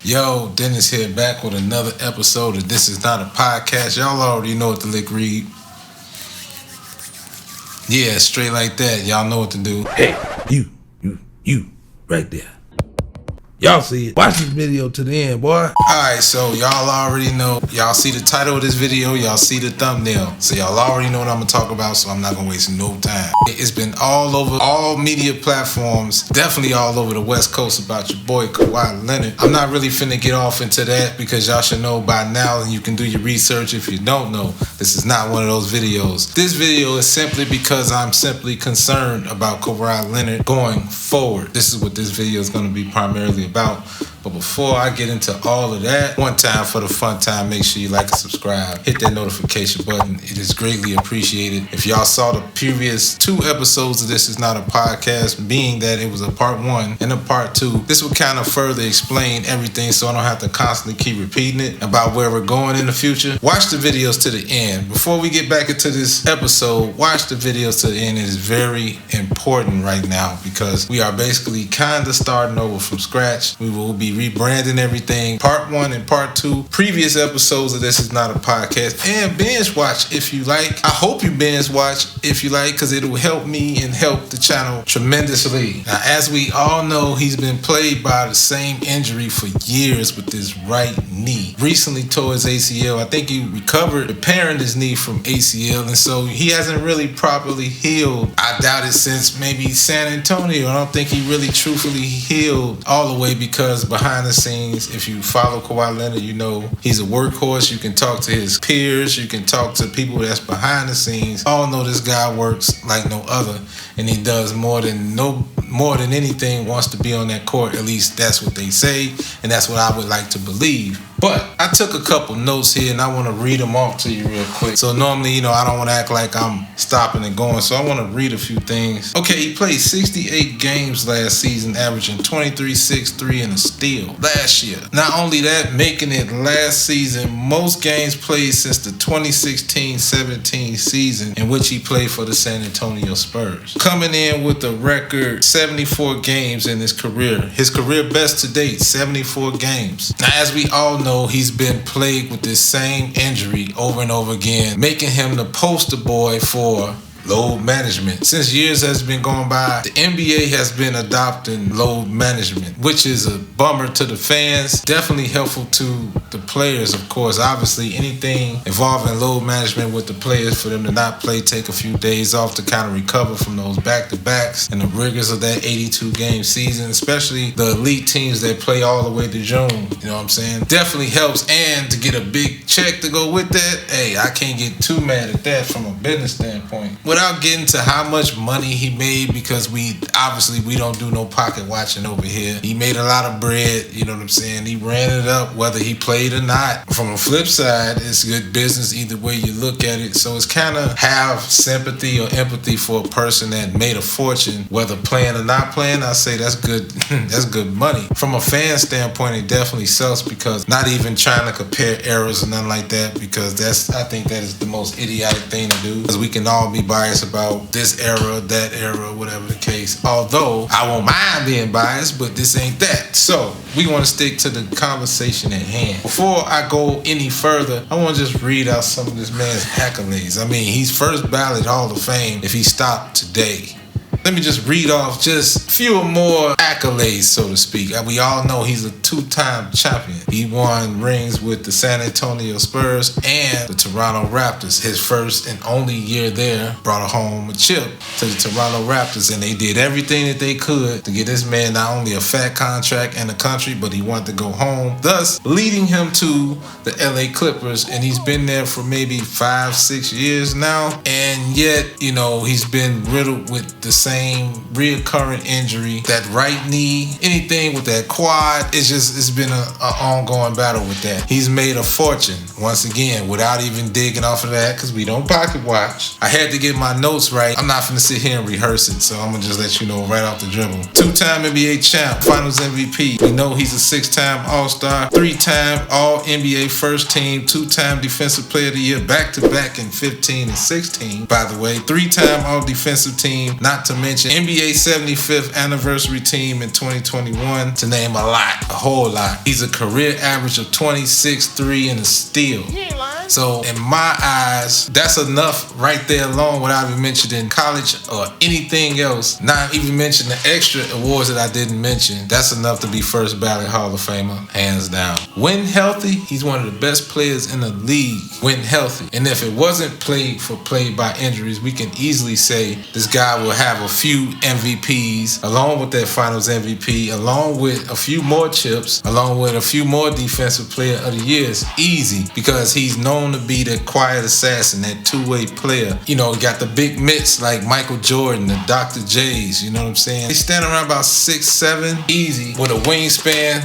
Yo, Dennis here, back with another episode of This Is Not a Podcast. Y'all already know what the lick read. Yeah, straight like that. Y'all know what to do. Hey, you, right there. Y'all see it. Watch this video to the end, boy. Alright, so y'all already know. Y'all see the title of this video. Y'all see the thumbnail. So y'all already know what I'm going to talk about, so I'm not going to waste no time. It's been all over all media platforms, definitely all over the West Coast about your boy Kawhi Leonard. I'm not really finna get off into that because y'all should know by now, and you can do your research if you don't know. This is not one of those videos. This video is simply because I'm simply concerned about Kawhi Leonard going forward. This is what this video is going to be primarily about. But before I get into all of that, one time for the fun time, make sure you like and subscribe. Hit that notification button. It is greatly appreciated. If y'all saw the previous 2 episodes of This Is Not a Podcast, being that it was a part 1 and a part 2, this will kind of further explain everything so I don't have to constantly keep repeating it about where we're going in the future. Watch the videos to the end. Before we get back into this episode, watch the videos to the end. It is very important right now because we are basically kind of starting over from scratch. We will be rebranding everything. Part 1 and part 2, previous episodes of This Is Not a Podcast, and binge watch if you like. I hope you binge watch if you like because it will help me and help the channel tremendously. Now, as we all know, he's been plagued by the same injury for years with his right knee. Recently tore his ACL. I think he recovered repairing his knee from ACL, and so he hasn't really properly healed. I doubt it since maybe San Antonio. I don't think he really truthfully healed all the way because behind the scenes, if you follow Kawhi Leonard, you know he's a workhorse. You can talk to his peers. You can talk to people that's behind the scenes. All know this guy works like no other, and he does more than anything wants to be on that court. At least that's what they say, and that's what I would like to believe. But I took a couple notes here, and I want to read them off to you real quick. So normally, I don't want to act like I'm stopping and going, so I want to read a few things. Okay, he played 68 games last season, averaging 23, 6, 3, and a steal last year. Not only that, making it last season most games played since the 2016-17 season in which he played for the San Antonio Spurs. Coming in with a record 74 games in his career. His career best to date, 74 games. Now, as we all know, he's been plagued with this same injury over and over again, making him the poster boy for load management. Since years has been going by, the NBA has been adopting load management, which is a bummer to the fans, definitely helpful to the players, of course. Obviously, anything involving load management with the players for them to not play, take a few days off to kind of recover from those back-to-backs and the rigors of that 82-game season, especially the elite teams that play all the way to June, you know what I'm saying? Definitely helps, and to get a big check to go with that, hey, I can't get too mad at that from a business standpoint. Without getting to how much money he made, because we don't do no pocket watching over here. He made a lot of bread, you know what I'm saying? He ran it up whether he played or not. From a flip side, it's good business either way you look at it. So it's kind of have sympathy or empathy for a person that made a fortune, whether playing or not playing. I say that's good. That's good money. From a fan standpoint, it definitely sucks because not even trying to compare eras or nothing like that, because I think that is the most idiotic thing to do, because we can all be biased about this era, that era, whatever the case. Although I won't mind being biased, but this ain't that. So we want to stick to the conversation at hand. Before I go any further, I want to just read out some of this man's accolades. I mean, he's first ballot Hall of Fame if he stopped today. Let me just read off just a few more accolades, so to speak. We all know he's a 2-time champion. He won rings with the San Antonio Spurs and the Toronto Raptors. His first and only year there brought home a chip to the Toronto Raptors, and they did everything that they could to get this man not only a fat contract in the country, but he wanted to go home, thus leading him to the LA Clippers, and he's been there for maybe 5-6 years now, and yet, he's been riddled with the same reoccurring injury. That right knee, anything with that quad, it's been an ongoing battle with that. He's made a fortune, once again, without even digging off of that, because we don't pocket watch. I had to get my notes right. I'm not finna sit here and rehearse it, so I'm gonna just let you know right off the dribble. 2-time NBA champ, Finals MVP. We know he's a 6-time All-Star, 3-time All-NBA First Team, 2-time Defensive Player of the Year, back-to-back in 15 and 16, by the way. 3-time All-Defensive Team, not to mention NBA 75th anniversary team in 2021, to name a whole lot. He's a career average of 26-3 and a steal. So in my eyes, that's enough right there alone without even mentioning college or anything else. Not even mention the extra awards that I didn't mention. That's enough to be first ballot Hall of Famer, hands down. When healthy, he's one of the best players in the league when healthy. And if it wasn't played by injuries, we can easily say this guy will have a few MVPs, along with that Finals MVP, along with a few more chips, along with a few more Defensive Player of the Years. Easy, because he's known to be that quiet assassin, that two-way player. You know, got the big mitts like Michael Jordan, the Dr. J's, you know what I'm saying? He's standing around about 6'7", easy, with a wingspan.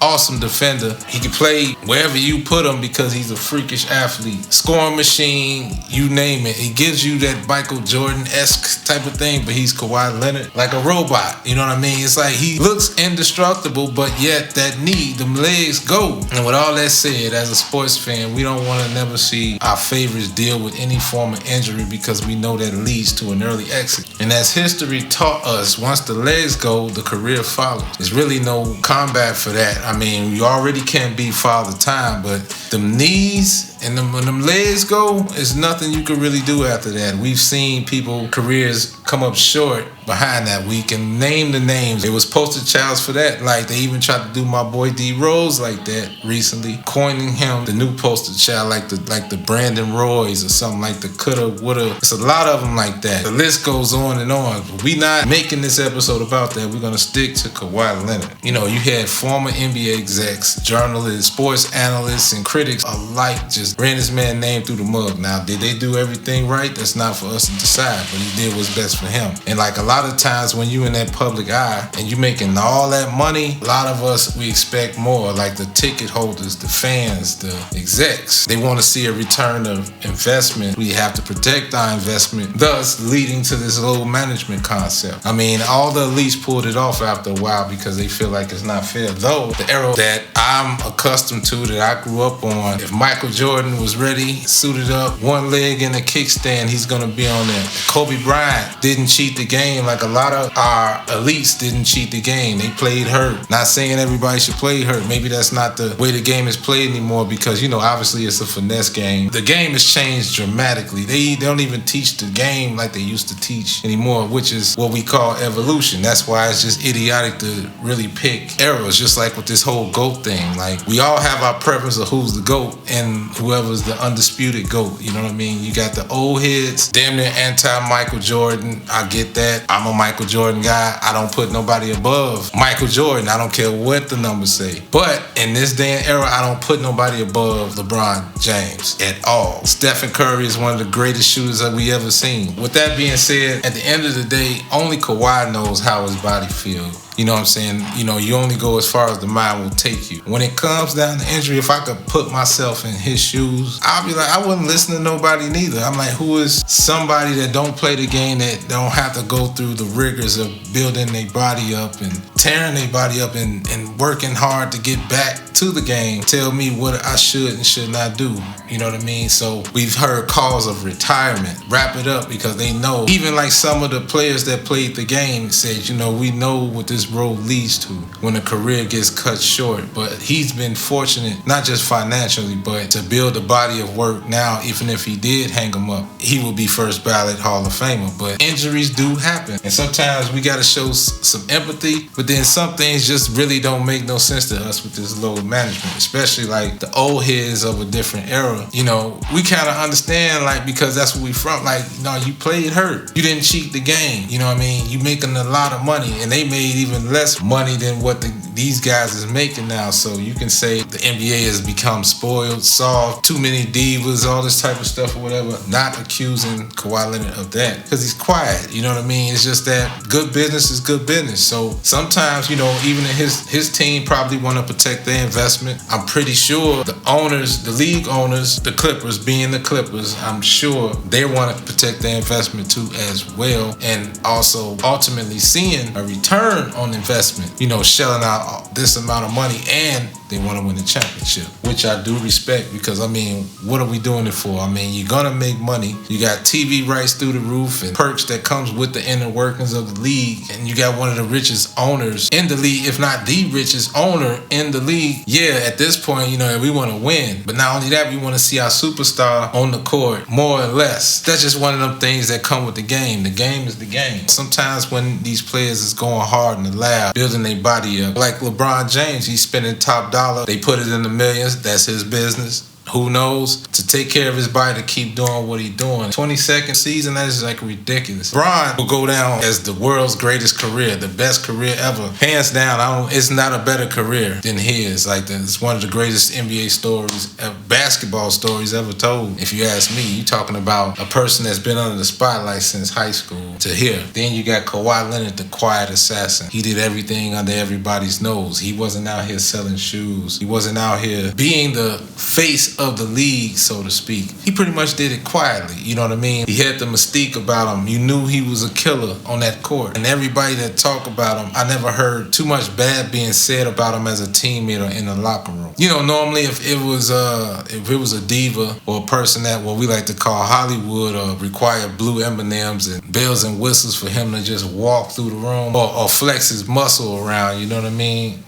Awesome defender. He can play wherever you put him because he's a freakish athlete. Scoring machine, you name it. He gives you that Michael Jordan-esque type of thing, but he's Kawhi Leonard, like a robot. You know what I mean? It's like he looks indestructible, but yet that knee, them legs go. And with all that said, as a sports fan, we don't want to never see our favorites deal with any form of injury because we know that leads to an early exit. And as history taught us, once the legs go, the career follows. There's really no combat for that. I mean, you already can't be Father Time, but them knees and when them legs go, there's nothing you can really do after that. We've seen people, careers come up short behind that. We can name the names. They was poster childs for that. Like, they even tried to do my boy D Rose like that recently, coining him the new poster child, like the Brandon Roys or something, like the coulda, woulda. It's a lot of them like that. The list goes on and on. But we not making this episode about that. We're gonna stick to Kawhi Leonard. You know, you had former NBA execs, journalists, sports analysts, and critics alike just ran this man's name through the mug. Now, did they do everything right? That's not for us to decide, but he did what's best for him. And like a lot of times when you in that public eye and you making all that money, a lot of us, we expect more. Like the ticket holders, the fans, the execs, they want to see a return of investment. We have to protect our investment, thus leading to this low management concept. I mean, all the elites pulled it off after a while because they feel like it's not fair. Though the era that I'm accustomed to, that I grew up on, if Michael Jordan was ready, suited up, one leg in a kickstand, he's gonna be on there. Kobe Bryant didn't cheat the game like a lot of our elites didn't cheat the game. They played hurt. Not saying everybody should play hurt. Maybe that's not the way the game is played anymore because, you know, obviously it's a finesse game. The game has changed dramatically. They don't even teach the game like they used to teach anymore, which is what we call evolution. That's why it's just idiotic to really pick eras, just like with this whole GOAT thing. Like, we all have our preference of who's the GOAT and whoever's the undisputed GOAT. You know what I mean? You got the old heads, damn near anti-Michael Jordan. I get that. I'm a Michael Jordan guy. I don't put nobody above Michael Jordan. I don't care what the numbers say. But in this day and era, I don't put nobody above LeBron James at all. Stephen Curry is one of the greatest shooters that we ever seen. With that being said, at the end of the day, only Kawhi knows how his body feels. You know what I'm saying? You know, you only go as far as the mind will take you. When it comes down to injury, if I could put myself in his shoes, I'll be like, I wouldn't listen to nobody neither. I'm like, who is somebody that don't play the game, that don't have to go through the rigors of building their body up and tearing their body up and working hard to get back to the game, tell me what I should and should not do. You know what I mean? So we've heard calls of retirement. Wrap it up, because they know, even like some of the players that played the game said, you know, we know what this road leads to when a career gets cut short. But he's been fortunate, not just financially, but to build a body of work. Now, even if he did hang him up, he will be first ballot Hall of Famer. But injuries do happen, and sometimes we got to show some empathy, but then some things just really don't make no sense to us with this low management, especially like the old heads of a different era. You know, we kind of understand, like, because that's where we from. Like, you know, you played hurt, you didn't cheat the game. You know what I mean? You making a lot of money, and they made even less money than what these guys is making now. So you can say the NBA has become spoiled, soft, too many divas, all this type of stuff or whatever. Not accusing Kawhi Leonard of that, because he's quiet. You know what I mean? It's just that good business is good business. So sometimes, you know, even his team probably want to protect their investment. I'm pretty sure the owners, the league owners, the Clippers being the Clippers, I'm sure they want to protect their investment too as well, and also ultimately seeing a return on investment. You know, shelling out this amount of money, and They want to win the championship, which I do respect because, I mean, what are we doing it for? I mean, you're going to make money. You got TV rights through the roof and perks that comes with the inner workings of the league. And you got one of the richest owners in the league, if not the richest owner in the league. Yeah, at this point, you know, we want to win. But not only that, we want to see our superstar on the court, more or less. That's just one of them things that come with the game. The game is the game. Sometimes when these players is going hard in the lab, building their body up, like LeBron James, he's spending top dollar. They put it in the millions. That's his business. Who knows? To take care of his body, to keep doing what he's doing. 22nd season, that is like ridiculous. LeBron will go down as the world's greatest career, the best career ever. Hands down, it's not a better career than his. Like, it's one of the greatest NBA stories, basketball stories ever told. If you ask me, you're talking about a person that's been under the spotlight since high school to here. Then you got Kawhi Leonard, the quiet assassin. He did everything under everybody's nose. He wasn't out here selling shoes. He wasn't out here being the face of the league, so to speak. He pretty much did it quietly, you know what I mean? He had the mystique about him. You knew he was a killer on that court. And everybody that talked about him, I never heard too much bad being said about him as a teammate or in the locker room. You know, normally if it was a diva or a person that what we like to call Hollywood or require blue M&Ms and bells and whistles for him to just walk through the room or flex his muscle around, you know what I mean?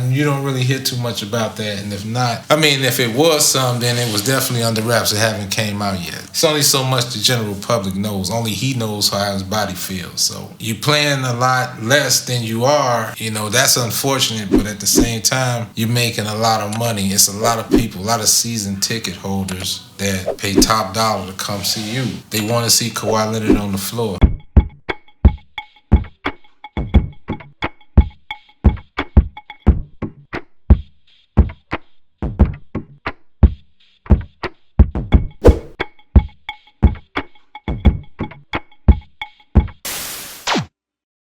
You don't really hear too much about that. And if not, I mean, if it was some, then it was definitely under wraps. It haven't came out yet. It's only so much the general public knows. Only he knows how his body feels. So you playing a lot less than you are, you know, that's unfortunate, but at the same time, you're making a lot of money. It's a lot of people, a lot of season ticket holders that pay top dollar to come see you. They want to see Kawhi Leonard on the floor.